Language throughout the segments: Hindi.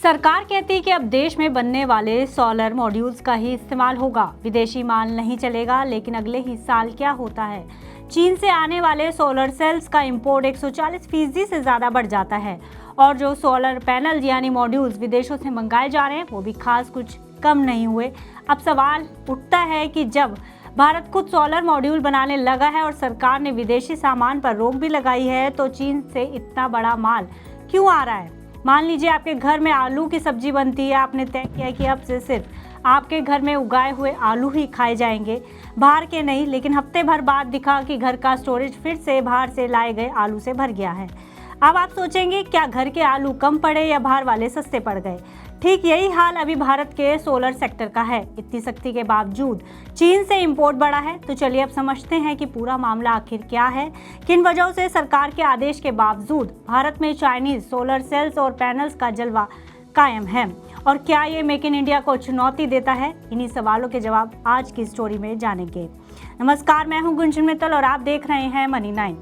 सरकार कहती है कि अब देश में बनने वाले सोलर मॉड्यूल्स का ही इस्तेमाल होगा, विदेशी माल नहीं चलेगा। लेकिन अगले ही साल क्या होता है, चीन से आने वाले सोलर सेल्स का इंपोर्ट 140% से ज़्यादा बढ़ जाता है और जो सोलर पैनल यानी मॉड्यूल्स विदेशों से मंगाए जा रहे हैं वो भी खास कुछ कम नहीं हुए। अब सवाल उठता है कि जब भारत खुद सोलर मॉड्यूल बनाने लगा है और सरकार ने विदेशी सामान पर रोक भी लगाई है, तो चीन से इतना बड़ा माल क्यों आ रहा है। मान लीजिए आपके घर में आलू की सब्जी बनती है, आपने तय किया कि अब से सिर्फ आपके घर में उगाए हुए आलू ही खाए जाएंगे, बाहर के नहीं। लेकिन हफ्ते भर बाद दिखा कि घर का स्टोरेज फिर से बाहर से लाए गए आलू से भर गया है। अब आप सोचेंगे क्या घर के आलू कम पड़े या बाहर वाले सस्ते पड़ गए। ठीक यही हाल अभी भारत के सोलर सेक्टर का है। इतनी सख्ती के बावजूद चीन से इंपोर्ट बढ़ा है। तो चलिए अब समझते हैं कि पूरा मामला आखिर क्या है, किन वजहों से सरकार के आदेश के बावजूद भारत में चाइनीज सोलर सेल्स और पैनल्स का जलवा कायम है और क्या ये मेक इन इंडिया को चुनौती देता है। इन्हीं सवालों के जवाब आज की स्टोरी में जानेंगे। नमस्कार, मैं हूं गुंजन मित्तल और आप देख रहे हैं मनी 9।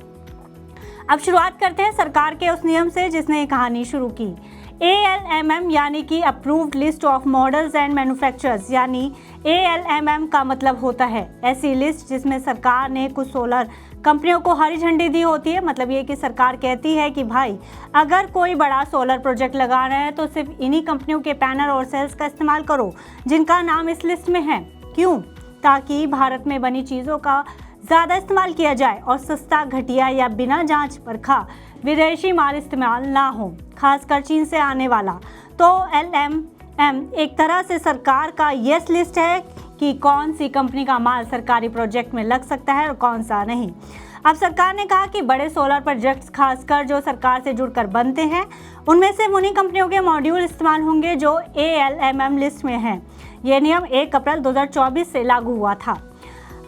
अब शुरुआत करते हैं सरकार के उस नियम से जिसने ये कहानी शुरू की। ALMM यानी कि approved list of models and manufacturers, यानी ALMM का मतलब होता है ऐसी लिस्ट जिसमें सरकार ने कुछ सोलर कंपनियों को हरी झंडी दी होती है। मतलब ये कि सरकार कहती है कि भाई अगर कोई बड़ा सोलर प्रोजेक्ट लगाना है तो सिर्फ इन्हीं कंपनियों के पैनल और सेल्स का इस्तेमाल करो जिनका नाम इस लिस्ट में है। क्यों? ताकि भारत में बनी चीज़ों का ज़्यादा इस्तेमाल किया जाए और सस्ता, घटिया या बिना जांच परखा विदेशी माल इस्तेमाल ना हो, खासकर चीन से आने वाला। तो LMM एक तरह से सरकार का यस लिस्ट है कि कौन सी कंपनी का माल सरकारी प्रोजेक्ट में लग सकता है और कौन सा नहीं। अब सरकार ने कहा कि बड़े सोलर प्रोजेक्ट्स खासकर जो सरकार से जुड़कर बनते हैं उनमें से उन्हीं कंपनियों के मॉड्यूल इस्तेमाल होंगे जो ALMM लिस्ट में हैं। ये नियम 1 अप्रैल 2024 से लागू हुआ था।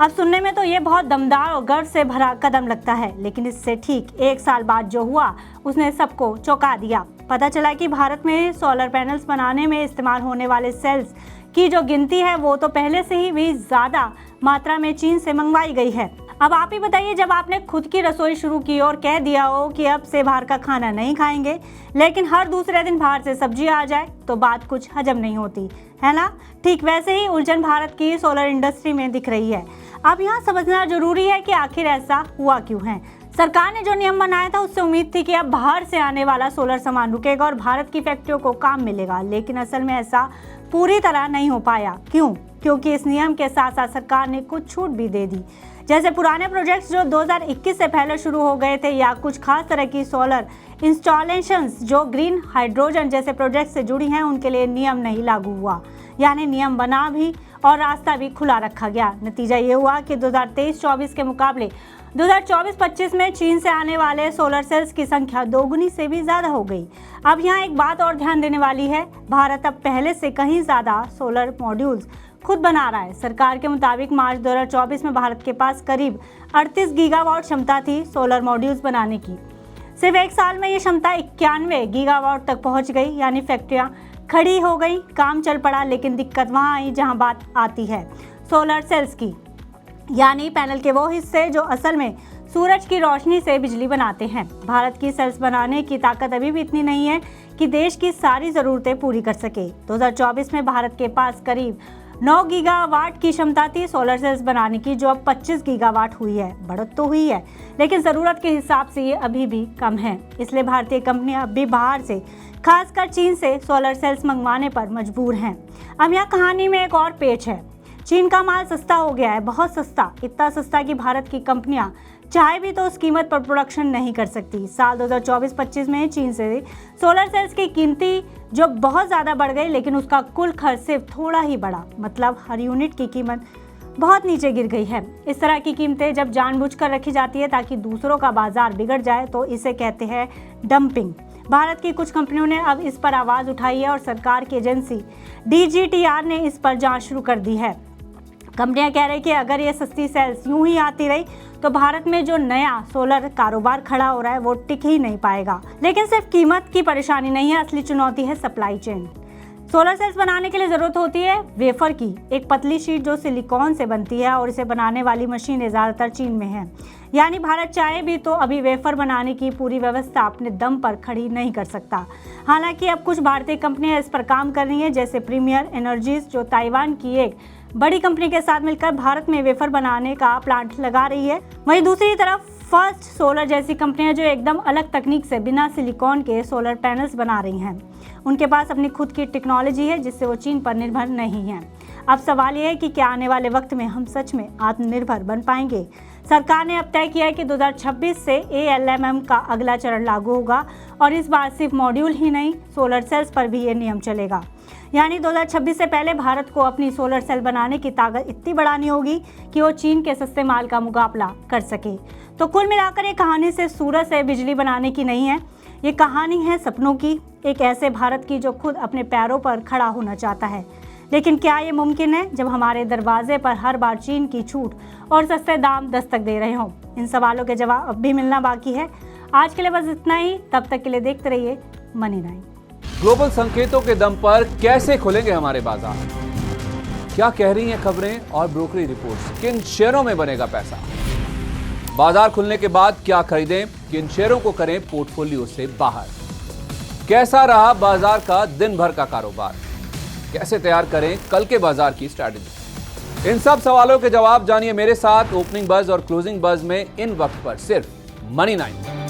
अब सुनने में तो ये बहुत दमदार और गर्व से भरा कदम लगता है, लेकिन इससे ठीक 1 साल बाद जो हुआ उसने सबको चौंका दिया। पता चला कि भारत में सोलर पैनल्स बनाने में इस्तेमाल होने वाले सेल्स की जो गिनती है वो तो पहले से ही भी ज़्यादा मात्रा में चीन से मंगवाई गई है। अब आप ही बताइए, जब आपने खुद की रसोई शुरू की और कह दिया हो कि अब से बाहर का खाना नहीं खाएंगे, लेकिन हर दूसरे दिन बाहर से सब्जी आ जाए तो बात कुछ हजम नहीं होती है ना। ठीक वैसे ही उलझन भारत की सोलर इंडस्ट्री में दिख रही है। अब यहाँ समझना जरूरी है कि आखिर ऐसा हुआ क्यों है। सरकार ने जो नियम बनाया था उससे उम्मीद थी कि अब बाहर से आने वाला सोलर सामान रुकेगा और भारत की फैक्ट्रियों को काम मिलेगा, लेकिन असल में ऐसा पूरी तरह नहीं हो पाया। क्यों? क्योंकि इस नियम के साथ साथ सरकार ने कुछ छूट भी दे दी। जैसे पुराने प्रोजेक्ट्स जो 2021 से पहले शुरू हो गए थे या कुछ खास तरह की सोलर इंस्टॉलेशंस जो ग्रीन हाइड्रोजन जैसे प्रोजेक्ट से जुड़ी हैं, उनके लिए नियम नहीं लागू हुआ। यानी नियम बना भी और रास्ता भी खुला रखा गया। नतीजा ये हुआ कि 2023-24 के मुकाबले 2024-25 में चीन से आने वाले सोलर सेल्स की संख्या दोगुनी से भी ज़्यादा हो गई। अब यहाँ एक बात और ध्यान देने वाली है, भारत अब पहले से कहीं ज़्यादा सोलर मॉड्यूल्स खुद बना रहा है। सरकार के मुताबिक मार्च 2024 में भारत के पास करीब 38 गीगावाट क्षमता थी सोलर मॉड्यूल्स बनाने की। सिर्फ 1 साल में ये क्षमता 91 गीगावाट तक पहुंच गई, यानी फैक्ट्रियां खड़ी हो गई, काम चल पड़ा। लेकिन दिक्कत वहां आई जहां बात आती है सोलर सेल्स की, यानी पैनल के वो हिस्से जो असल में सूरज की रोशनी से बिजली बनाते हैं। भारत की सेल्स बनाने की ताकत अभी भी इतनी नहीं है कि देश की सारी ज़रूरतें पूरी कर सके। 2024 में भारत के पास करीब 9 गीगावाट की क्षमता थी सोलर सेल्स बनाने की, जो अब 25 गीगावाट हुई है। बढ़त तो हुई है, लेकिन ज़रूरत के हिसाब से ये अभी भी कम है। इसलिए भारतीय कंपनियां अब भी बाहर से, खासकर चीन से सोलर सेल्स मंगवाने पर मजबूर हैं। अब यहाँ कहानी में एक और पेच है। चीन का माल सस्ता हो गया है, बहुत सस्ता, इतना सस्ता कि भारत की कंपनियां चाहे भी तो उस कीमत पर प्रोडक्शन नहीं कर सकती। साल 2024-25 में चीन से सोलर सेल्स की कीमती जो बहुत ज़्यादा बढ़ गई, लेकिन उसका कुल खर्च सिर्फ थोड़ा ही बढ़ा। मतलब हर यूनिट की कीमत बहुत नीचे गिर गई है। इस तरह की कीमतें जब जानबूझकर रखी जाती है ताकि दूसरों का बाजार बिगड़ जाए तो इसे कहते हैं डंपिंग। भारत की कुछ कंपनियों ने अब इस पर आवाज़ उठाई है और सरकार की एजेंसी DGTR ने इस पर जांच शुरू कर दी है। कंपनियां कह रही कि अगर ये सस्ती सेल्स यूं ही आती रही तो भारत में जो नया सोलर कारोबार खड़ा हो रहा है वो टिक ही नहीं पाएगा। लेकिन सिर्फ कीमत की परेशानी नहीं है, असली चुनौती है सप्लाई चेन। सोलर सेल्स बनाने के लिए जरूरत होती है वेफर की, एक पतली शीट जो सिलिकॉन से बनती है और इसे बनाने वाली मशीनें ज्यादातर चीन में हैं। यानी भारत चाहे भी तो अभी वेफर बनाने की पूरी व्यवस्था अपने दम पर खड़ी नहीं कर सकता। हालांकि अब कुछ भारतीय कंपनियां इस पर काम कर रही हैं, जैसे प्रीमियर एनर्जीज जो ताइवान की एक बड़ी कंपनी के साथ मिलकर भारत में वेफर बनाने का प्लांट लगा रही है। वहीं दूसरी तरफ फर्स्ट सोलर जैसी कंपनियां जो एकदम अलग तकनीक से बिना सिलिकॉन के सोलर पैनल्स बना रही हैं। उनके पास अपनी खुद की टेक्नोलॉजी है जिससे वो चीन पर निर्भर नहीं हैं। अब सवाल ये है कि क्या आने वाले वक्त में हम सच में आत्मनिर्भर बन पाएंगे। सरकार ने अब तय किया है कि 2026 से ALMM का अगला चरण लागू होगा और इस बार सिर्फ मॉड्यूल ही नहीं, सोलर सेल्स पर भी ये नियम चलेगा। यानी 2026 से पहले भारत को अपनी सोलर सेल बनाने की ताकत इतनी बढ़ानी होगी कि वो चीन के सस्ते माल का मुकाबला कर सके। तो कुल मिलाकर ये कहानी से सूरज से बिजली बनाने की नहीं है, ये कहानी है सपनों की, एक ऐसे भारत की जो खुद अपने पैरों पर खड़ा होना चाहता है। लेकिन क्या ये मुमकिन है जब हमारे दरवाजे पर हर बार चीन की छूट और सस्ते दाम दस्तक दे रहे हों? इन सवालों के जवाब अब भी मिलना बाकी है। आज के लिए बस इतना ही, तब तक के लिए देखते रहिए मनी 9। ग्लोबल संकेतों के दम पर कैसे खुलेंगे हमारे बाजार? क्या कह रही हैं खबरें और ब्रोकरी रिपोर्ट्स? किन शेयरों में बनेगा पैसा? बाजार खुलने के बाद क्या खरीदें, किन शेयरों को करें पोर्टफोलियो से बाहर? कैसा रहा बाजार का दिन भर का कारोबार? कैसे तैयार करें कल के बाजार की स्ट्रैटेजी? इन सब सवालों के जवाब जानिए मेरे साथ ओपनिंग बज और क्लोजिंग बज में इन वक्त पर सिर्फ मनी 9।